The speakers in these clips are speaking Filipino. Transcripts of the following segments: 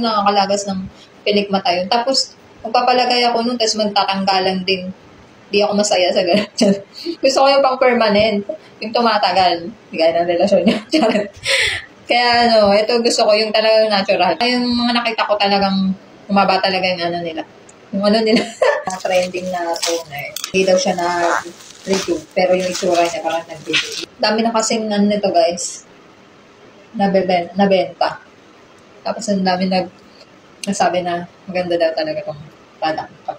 nakakalagas ng pilikmata yun. Tapos, magpapalagay ako nun, tapos magtatanggalan din. Hindi ako masaya sa ganun. Gusto ko yung pang permanent. Yung tumatagal. Hindi kaya ng relasyon niya. Kaya ito gusto ko yung talagang natural. Yung mga nakita ko talagang umaba talaga yung ano nila. Yung ano nila. Trending na toner. Hindi daw siya na-review. Pero yung itsura niya parang nag-review. Dami na kasing nito guys. Nabenta. Tapos ang dami nasabi na maganda daw talaga itong product.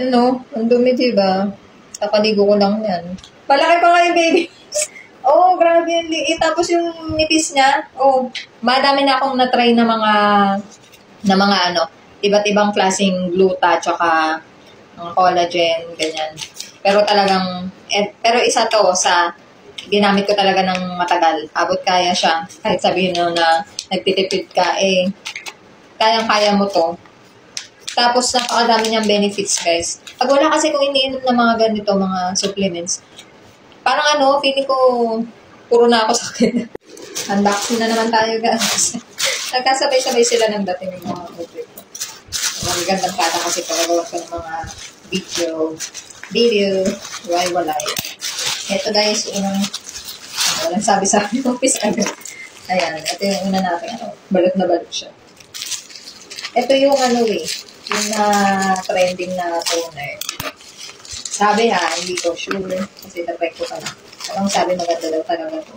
Ang dumi, diba? Kakaligo ko lang yan. Palaki pa nga yung baby. Oh, grabe yung liit. Tapos yung nipis niya, madami na akong na-try na mga iba't ibang klaseng gluta, tsaka mga collagen, ganyan. Pero talagang, pero isa to sa ginamit ko talaga ng matagal. Abot kaya siya. Kahit sabihin na nagtitipid ka, kayang-kaya mo to. Tapos, napakadami niyang benefits, guys. Pag wala kasi kung iniinom na mga ganito, mga supplements, parang feeling ko, puro na ako sa akin. Unboxing na naman tayo, guys. Nagkasabay-sabay sila ng dating yung mga public ko. Magandang kata kasi pagagawa ko ng mga video, walay. Ito, guys, walang sabi sa akin yung agad. Ayan, ito yung una natin, balot na balot siya. Ito yung yung trending na toner. Sabi hindi ko sure, kasi na-try ko pa lang. Parang sabi maganda daw talaga to.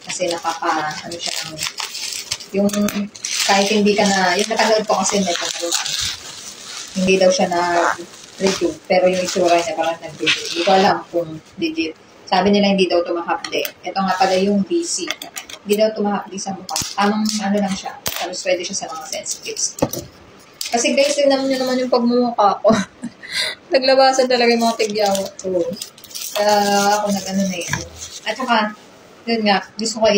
Kasi siya yung kahit hindi ka na, yung nakanood ko kasi hindi daw siya na-review, pero yung itsura niya parang nag-review. Hindi ko alam kung legit. Sabi nila hindi daw tumahapdi. Ito nga pala yung BC. Hindi daw tumahapdi sa mukha. Tamang lang siya. Tapos pwede siya sa mga sensitives. Kasi guys, tingnan nyo naman yung pagmumukha ko. Naglabasan talaga yung mga tigyaw ko. Kaya ako na yun. At saka, yun nga, gusto ko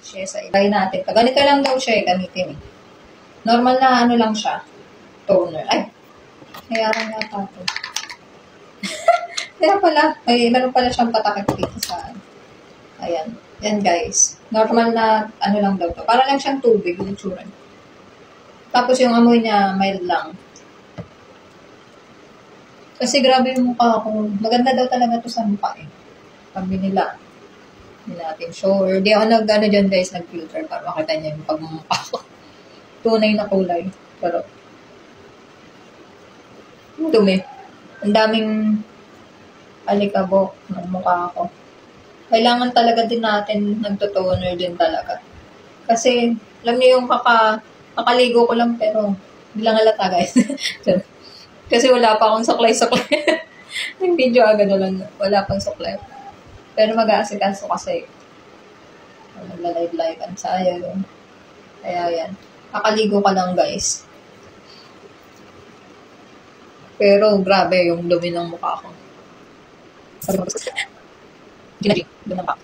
share sa iba natin. Pag ganito lang daw siya, gamitin eh. Normal na lang siya. Toner. Ay, kaya lang yata ito. Kaya pala, meron pala siyang patakip dito sa ayan. Yan guys. Normal na lang daw to. Para lang siyang tubig, yung tsura. Tapos yung amoy niya, mild lang. Kasi grabe yung mukha ko. Maganda daw talaga to sa mukha eh. Sabi nila. Hindi natin sure. Di ako dyan guys, nag-filter para makita niya yung pagmumukha ko. Tunay na kulay. Pero, dumi. Ang daming alikabok ng mukha ko. Kailangan talaga din natin nagtotoner din talaga. Kasi, alam niyo yung kakaligo ko lang pero bilang halata guys. Kasi wala pa akong suklay-suklay. Yung video agad na lang, wala pang suklay. Pero mag-aasikaso kasi nagla-live ang sayo. Kaya yan. Kakaligo ka lang guys. Pero grabe yung dumi ng mukha ko. Doon pa.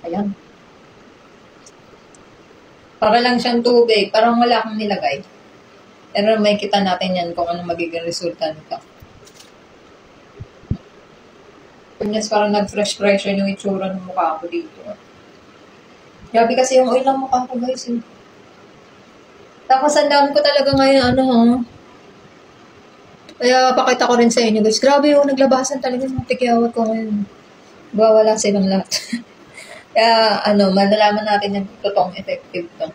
Ayan. Para lang siyang tubig. Parang wala akong nilagay. Pero may kita natin yan kung anong magiging resulta nito. Yes, parang nag-fresh yung itsura ng mukha ko dito. Grabe kasi yung oil ng mukha ko guys. Tapos ang dami ko talaga ngayon Kaya pakita ko rin sa inyo guys. Grabe naglabasan talaga yung tikyawat ko ngayon. Wala silang lahat. Kaya, malalaman natin yung totoong effective to.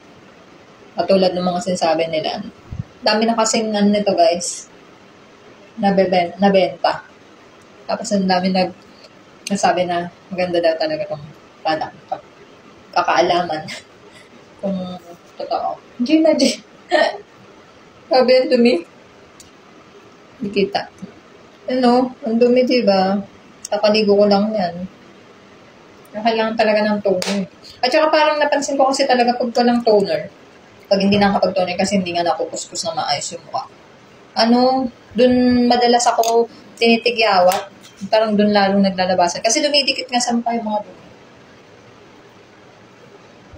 Katulad ng mga sinasabi nila. Dami na kasing nito guys. Nabenta. Tapos ang dami nasabi na maganda daw talaga itong product. Kakaalaman. Kung totoo. Gina. Sabi yan to me. Hindi kita. Ang dumi diba? Kakaligo ko lang yan. Kailangan talaga ng toner. At saka parang napansin ko kasi talaga pag walang toner, pag hindi nakapag-toner kasi hindi nga nakukuskus na maayos yung mukha. Dun madalas ako tinitigyawat. Parang dun lalong naglalabasan. Kasi dumidikit nga sa mukha yung mga dumi.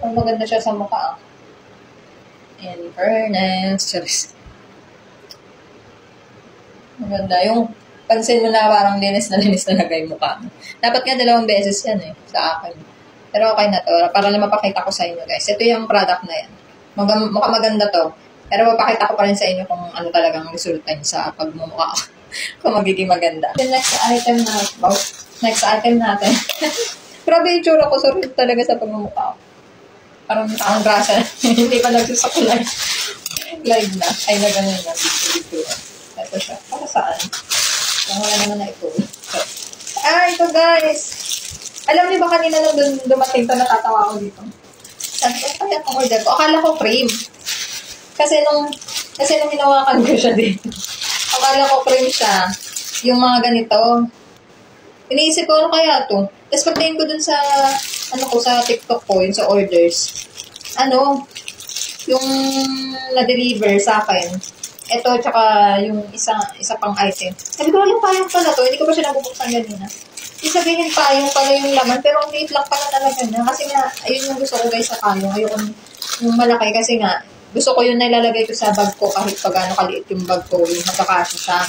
Ang maganda siya sa mukha. In fairness. Maganda. Yung pansin mo na parang linis na lagay mukha mo. Dapat nga 2 beses yan sa akin. Pero okay na to. Para lang mapakita ko sa inyo, guys. Ito yung product na yan. Mukhang maganda to. Pero mapakita ko pa rin sa inyo kung ano talagang resulta niya sa pagmumukha. Kung magiging maganda. The next item na, next item natin. Grabe yung tsura ko. Sorry talaga sa pagmumukha. Parang taong grasa. Hindi pa nagsusakulay. Live na. Ay, na ganun na. Ito siya. Para saan? Kung wala naman na ito. Ito guys. Alam niyo ba kanina nung dumating to, natatawa ko dito. Sabi ko, kaya itong order ko. Akala ko cream. Kasi nung hinawakan ko siya dito. Akala ko cream siya. Yung mga ganito. Iniisip ko, ano kaya to? Tapos pagtingin ko dun sa, sa TikTok ko, yun sa orders. Yung na-deliver sa akin. Ito, tsaka yung isa pang item. Sabi ko, alam payong pala to. Hindi ko pa siya nabubuksan ganina. Isabihin payong pala yung laman, pero ang liit lang pala talaga na. Kasi nga, ayun yung gusto ko guys sa payong. Ayoko yung malaki kasi nga, gusto ko yun na ilalagay ko sa bag ko kahit pag ano kaliit yung bag ko, yung magkakasya siya.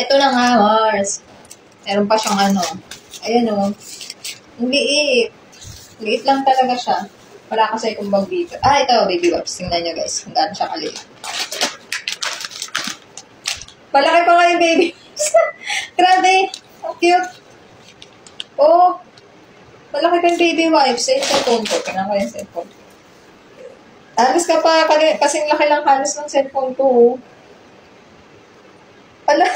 Ito na nga, Mars. Meron pa siyang ayan o. Ang liit. Liit lang talaga siya. Wala kasi akong bag dito. Ito, baby wipes. Tingnan nyo guys kung gaano siya kaliit. Malaki pa nga yung baby. Grabe. Ang cute. Oh. Malaki pa yung baby wipes. Yung cellphone ko. Tingnan ko yung cellphone. Halos ka pa. Kasing laki lang halos ng cellphone ko. Ala.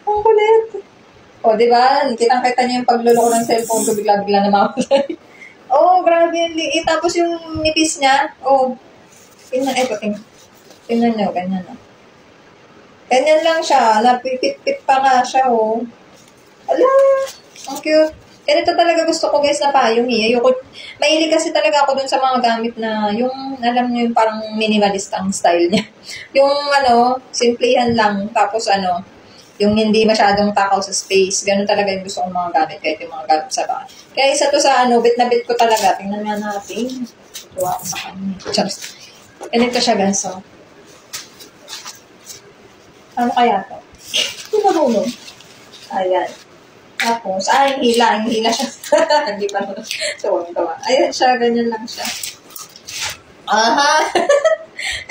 Ang kulit. O, diba? Kitang-kita niyo yung pagluloko ng cellphone ko. Bigla-bigla na mawala. Oh, grabe yung liit. Tapos yung nipis niya. Oh. Tingnan nyo. Ganyan na. Ganyan lang siya. Napipit-pit pa nga siya, oh. Ala, ang cute. Ito talaga gusto ko, guys, na payong eh. Mahilig kasi talaga ako dun sa mga gamit na, yung, alam nyo, yung parang minimalist ang style niya. Yung, simplihan lang. Tapos, yung hindi masyadong takaw sa space. Ganun talaga yung gusto kong mga gamit. Kahit yung mga gamit sa bahay. Kaya isa to sa, bit na bit ko talaga. Tingnan nga natin. Tuwa ko sa kanya. Just, ganito siya, guys, oh. Ano kaya to? Hindi marunong. Ayan. Tapos, hila siya. Hindi pa rin. So, ayan siya, ganyan lang siya. Aha!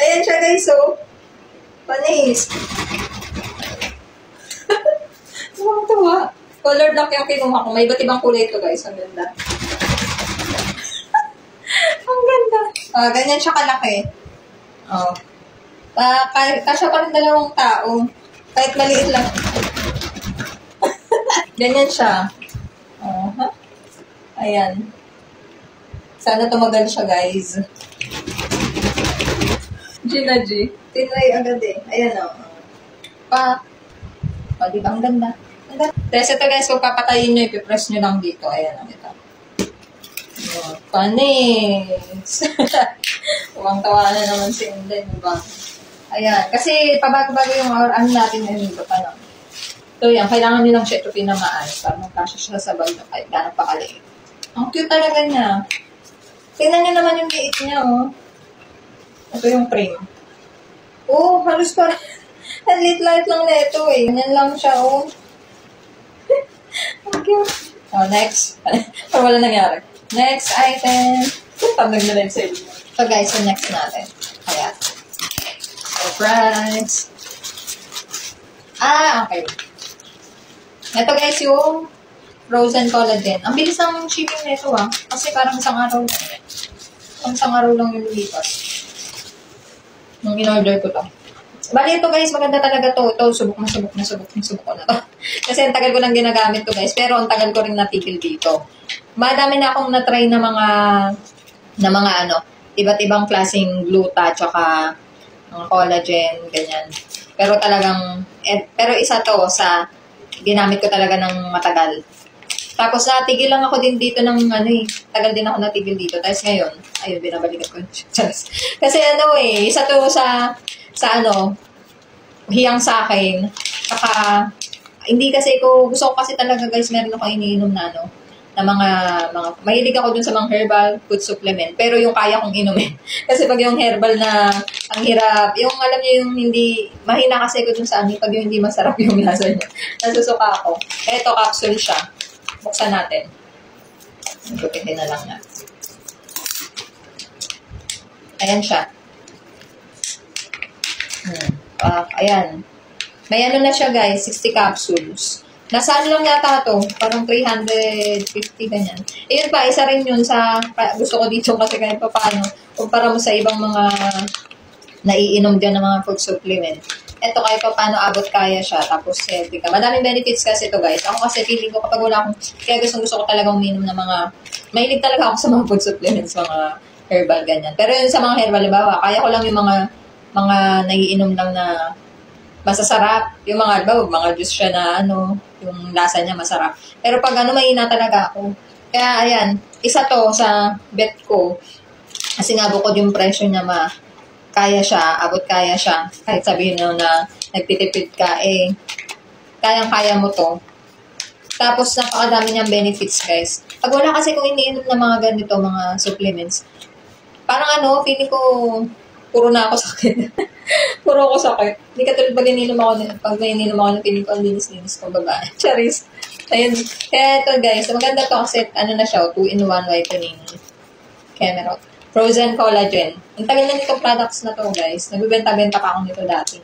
Ayan siya, guys, so. Panis. Tuwa. Colored lock yung kinuha ko. May iba't ibang kulay ito, guys. Ang ganda. Ang ganda. Ganyan siya kalaki. Oh. Kasya pa rin dalawang tao. Kahit maliit lang. Ganyan siya. Ayan. Sana tumagal siya, guys. Gina G. Tinry agad eh. Ayan diba? Ang ganda. Tapos ito, guys, kung papatayin nyo, ipipress nyo lang dito. Ayan ang ito. Panis. Tuwang-tawa na naman si Inday, diba? Ayan. Kasi pabago-bago yung natin ngayon dito pa lang. So, yan. Kailangan nyo lang siya ito pinamaayos para magkasya siya sa bag kahit gano'n pa kaliit. Ang cute talaga niya. Tingnan nyo naman yung liit niya, oh. Ito yung frame. Oh, halos pa. Ang liit-light lang na ito, eh. Ganyan lang siya, oh. Ang cute. Oh, next. Wala nangyari. Next item. Pag nag-live sa inyo. So, guys, so next natin. Ayan. Surprise! Okay. Ito guys, yung frozen collagen. Ang bilis ng shipping nito kasi parang isang araw lang yung lumipas. Nung in-order ko to. Bali ito guys, maganda talaga to. Ito, subok ko na to. Kasi ang tagal ko nang ginagamit to guys, pero ang tagal ko rin natigil dito. Madami na akong na-try na mga iba't ibang klaseng gluta, tsaka collagen, ganyan. Pero talagang, pero isa to sa ginamit ko talaga ng matagal. Tapos natigil lang ako din dito ng tagal din ako natigil dito. Tapos ngayon, ayun, binabalikan ko. Kasi isa to sa hiyang sa akin. Saka, hindi kasi gusto ko kasi talaga guys, meron ako iniinom na mga mahilig ako dun sa mga herbal food supplement. Pero yung kaya kong inumin. Kasi pag yung herbal na ang hirap, yung alam niyo yung hindi, mahina kasi ko dun sa pag yung hindi masarap yung lasa niya. Nasusuka ako. Ito, capsule siya. Buksan natin. Gupitin na lang na. Ayan siya. Ayan. May ano na siya guys, 60 capsules. Nasaan lang yata to? Parang 350 ganyan. Ayun pa, isa rin yun sa, gusto ko dito kasi kahit pa paano, kumpara mo sa ibang mga naiinom dyan ng mga food supplement. Ito kahit pa paano abot kaya siya, tapos healthy ka. Madaming benefits kasi ito guys. Ako kasi feeling ko kapag wala akong, kaya gusto ko talagang uminom ng mga, mahilig talaga ako sa mga food supplements, mga herbal ganyan. Pero yun sa mga herbal, halimbawa, kaya ko lang yung mga naiinom lang na masasarap. Yung mga juice siya na yung lasa niya masarap. Pero pag mahina talaga ako. Kaya ayan, isa to sa bet ko. Kasi nga bukod yung presyo niya kaya siya, abot kaya siya. Kahit sabihin nyo na nagtitipid ka, kayang-kaya mo to. Tapos napakadami niyang benefits guys. Pag wala kasi kung iniinom na mga ganito, mga supplements, parang feeling ko, puro na ako sakit. Puro ako sakit. Hindi katulad pag may ininom ako ng feeling ko, ang linis-linis ko babae. Charis. Ayun. Kaya ito guys, maganda to kasi na siya, 2-in-1 whitening Kemerol. Frozen collagen. Ang tagal na nitong products na to guys. Nagbibenta-benta pa ako nito dati.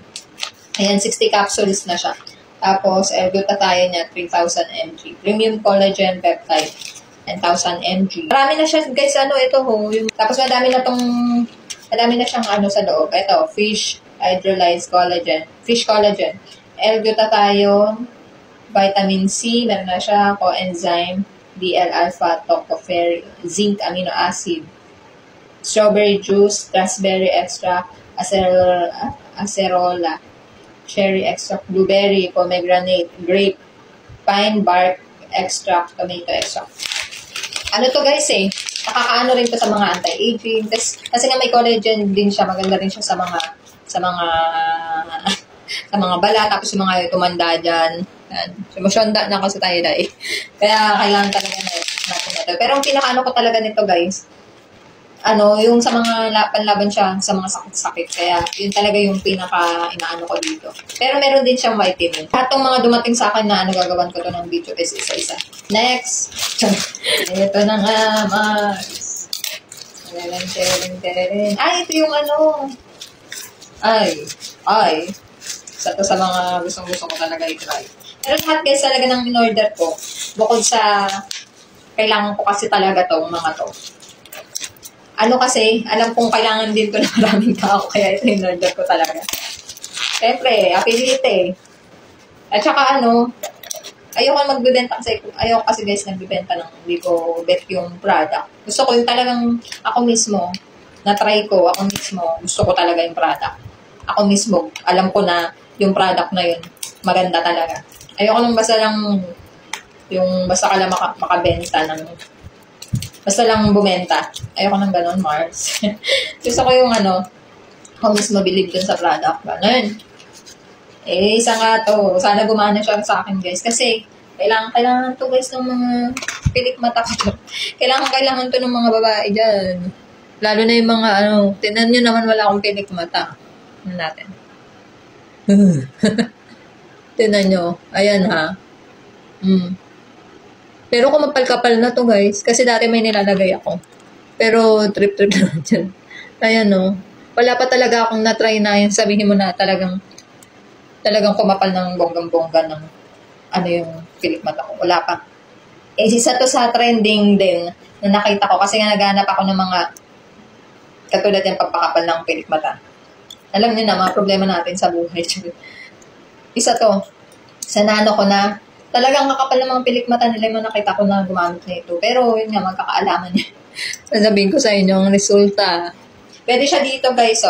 Ayan, 60 capsules na siya. Tapos, L-glutathione niya, 3,000 mg. Premium collagen peptide, 10,000 mg. Marami na siya guys, tapos madami na siyang sa loob. Ito, fish hydrolyzed collagen. Fish collagen. L-glutathione, vitamin C, meron na siya, coenzyme, DL-alpha, tocopherol, zinc amino acid, strawberry juice, raspberry extract, acerola, cherry extract, blueberry, pomegranate, grape, pine bark extract, tomato extract. Ano to guys nakakaano rin to sa mga anti-aging. Kasi nga may collagen din siya, maganda rin siya sa mga bala, tapos yung mga tumanda dyan. Sumusyonda na kasi tayo dahil. Kaya kailangan talaga natin ito. Pero ang pinakaano ko talaga nito guys, yung sa mga panlaban siya sa mga sakit-sakit. Kaya yun talaga yung pinaka-inaano ko dito. Pero meron din siyang vitamin. Lahat ng mga dumating sa akin na gagawan ko to ng video is isa-isa. Next. Ito na nga, Mars. Ay, ito yung Ay. Isa to sa mga gustong-gusto ko talaga i-try. Pero lahat guys talaga ng in-order ko. Bukod sa kailangan ko kasi talaga to, mga to. Kasi, alam kong kailangan din to na maraming tao, kaya ito yung order ko talaga. Siyempre, affiliate At saka ayoko magbibenta ayoko kasi guys nagbibenta ng hindi ko bet yung product. Gusto ko yung talagang ako mismo, na-try ko, ako mismo, gusto ko talaga yung product. Ako mismo, alam ko na yung product na yun, maganda talaga. Ayoko lang basta ka lang makabenta ng basta lang bumenta. Ayoko nang ganon, Mars. Gusto ko yung ako mismo believe dun sa product. Ganon. Isa nga to. Sana gumana siya sa akin, guys. Kasi, kailangan to, guys, ng mga pilik mata ko. Kailangan to ng mga babae dyan. Lalo na yung mga, tinan nyo naman wala akong pilik mata. Ano natin? Tinan nyo. Ayan, ha. Pero kung mapal-kapal na to guys, kasi dati may nilalagay ako. Pero trip na dyan. Ayan wala pa talaga akong na-try na yun. Sabihin mo na talagang kumapal ng bonggang-bongga ng yung pilik mata ko. Wala pa. Isa to sa trending din na nakita ko kasi nga naghanap ako ng mga katulad yung pagpakapal ng pilik mata. Alam niyo na, mga problema natin sa buhay. Isa to. Sa nano ko na talagang kakapal ng mga pilik mata nila yung nakita ko na gumamit na ito. Pero yun nga, magkakaalaman niya. Sasabihin ko sa inyo ang resulta. Pwede siya dito guys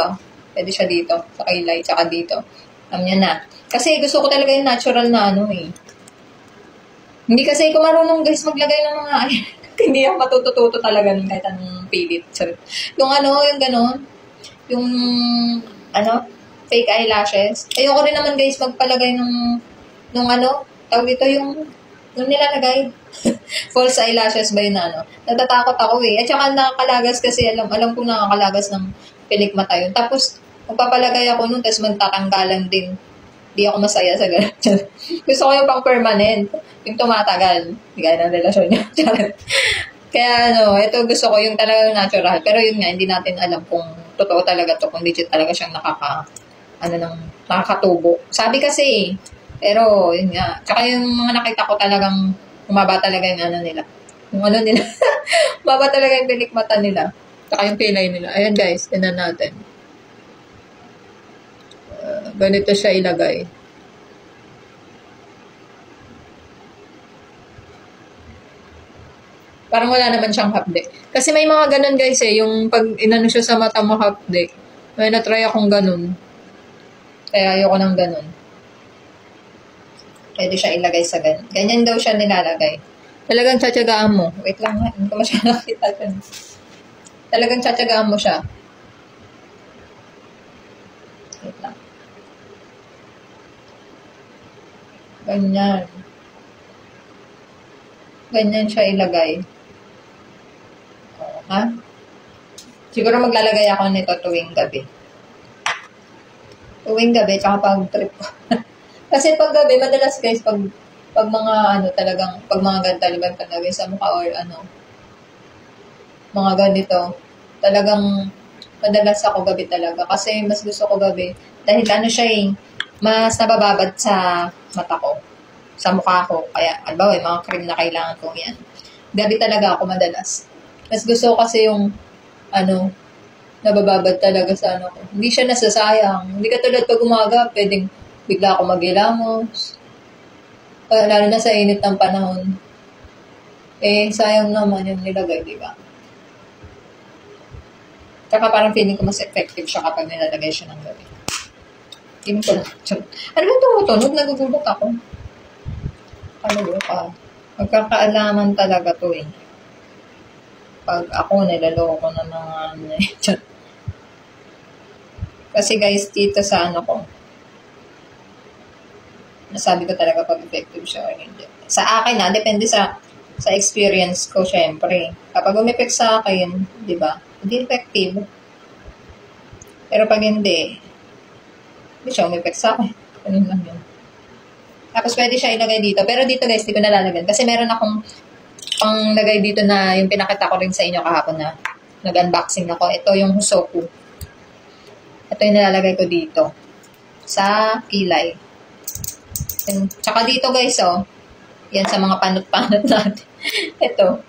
Pwede siya dito. Sa kilay, tsaka dito. Alam niya na. Kasi gusto ko talaga yung natural na Hindi kasi ko marunong guys maglagay ng mga hindi ako matututo talaga ng kahit anong pilit. Yung yung ganon. Yung fake eyelashes. Ayoko rin naman guys magpalagay nung tawag ito yung nilalagay. False eyelashes ba yun natatakot ako At saka nakakalagas kasi alam ko nakakalagas ng pilik mata yun. Tapos, magpapalagay ako nun, tapos magtatanggalan din. Hindi ako masaya sa ganun. Gusto ko yung pang permanent. Yung tumatagal. Hindi kaya ng relasyon niya. Kaya ito gusto ko yung talagang natural. Pero yun nga, hindi natin alam kung totoo talaga to, kung legit talaga siyang nakakatubo. Sabi kasi, pero yun nga. Tsaka yung mga nakita ko talagang umaba talaga yung nila. Yung nila. Umaba talaga yung pilikmata nila. Tsaka yung pilay nila. Ayan guys, tinan natin. Ganito siya ilagay. Parang wala naman siyang hapde. Kasi may mga ganun guys yung pag inano siya sa mata mo hapde. May natry akong ganun. Kaya ayoko ng ganun. Pwede siya ilagay sa ganun. Ganyan daw siya nilalagay. Talagang tsatsagaan mo. Wait lang ha. Hindi ko masyadong nakita dyan. Talagang tsatsagaan mo siya. Wait lang. Ganyan. Ganyan siya ilagay. Ha? Siguro maglalagay ako nito tuwing gabi. Tuwing gabi, tsaka pag trip ko. Kasi pag gabi, madalas guys, pag mga talagang, pag mga ganito, libang talaga sa mukha or mga ganito, talagang madalas ako gabi talaga. Kasi mas gusto ko gabi. Dahil siya mas nabababad sa mata ko. Sa mukha ko. Kaya, albaw, mga cream na kailangan ko yan. Gabi talaga ako madalas. Mas gusto ko kasi yung, nabababad talaga sa ko. Hindi siya nasasayang. Hindi katulad pag umaga, pwedeng bigla ako maghilamos. Lalo na sa init ng panahon. Sayang naman yung nilagay, di ba? Tsaka parang feeling ko mas effective siya kapag nilalagay siya ng gabi. Feeling ko lang. Ano ba tumutunog? Nagugulat ako. Magkakaalaman talaga to Pag ako nilaloko ng mga kasi guys, dito sa ko, nasabi ko talaga pag effective siya or hindi. Sa akin depende sa experience ko, syempre. Kapag umepect sa akin, di ba, hindi effective. Pero pag hindi siya umepect sa akin. Ganun lang yun. Tapos pwede siya ilagay dito. Pero dito guys, di ko nalalagyan. Kasi meron akong panglagay dito na yung pinakita ko rin sa inyo kahapon na nag-unboxing ako. Ito yung Husoku. Ito yung nilalagay ko dito. Sa kilay. Tsaka dito guys, yan sa mga panot-panot natin. Ito.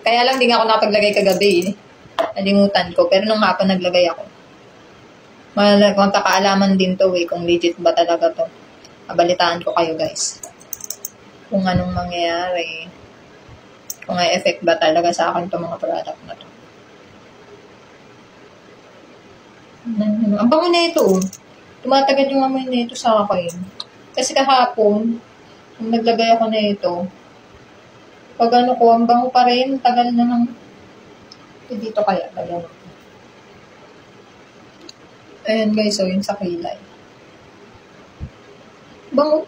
Kaya lang di nga ako nakapaglagay kagabi. Nalimutan ko. Pero nung hapon naglagay ako. Magkakaalaman din to kung legit ba talaga to. Abalitaan ko kayo guys. Kung anong mangyayari. Kung may effect ba talaga sa akin itong mga product na to. Ang bango na ito. Tumatagal yung amoy na ito sa akin. Kasi kahapon, nung naglagay ako na ito, pag ang bango pa rin, tagal na ng dito kaya. Ayan guys, yung sa kilay. Bango.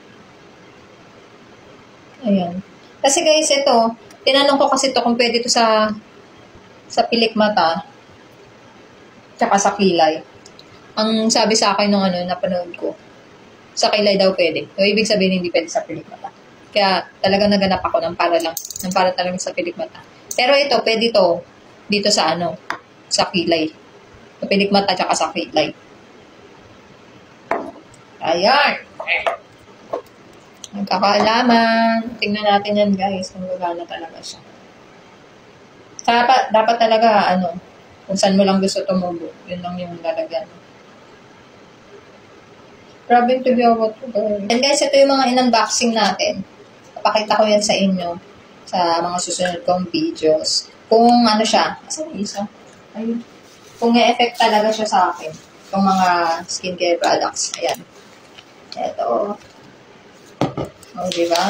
Ayan. Kasi guys, ito, tinanong ko kasi ito kung pwede ito sa pilik mata, tsaka sa kilay. Ang sabi sa akin nung napanood ko, sa kilay daw pwede. So, ibig sabihin hindi pwede sa pilik mata. Kaya talaga naganap ako ng para talaga sa pilik mata. Pero ito, pwede ito dito sa sa kilay. Sa pilik mata tsaka sa kilay. Ayan. Nagkakaalaman. Tingnan natin yan guys kung gagana talaga siya. Dapat talaga kung saan mo lang gusto tumubo. Yun lang yung lalagyan. Grabe yung tibiyawa to guys. And guys, ito yung mga in-unboxing natin. Papakita ko yan sa inyo sa mga susunod kong videos. Kung siya. Asan yung isa? Ayun. Kung may-effect talaga siya sa akin. Itong mga skincare products. Ayan. Ito. Diba?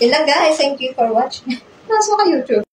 Yun lang guys. Thank you for watching. Nasa ka YouTube.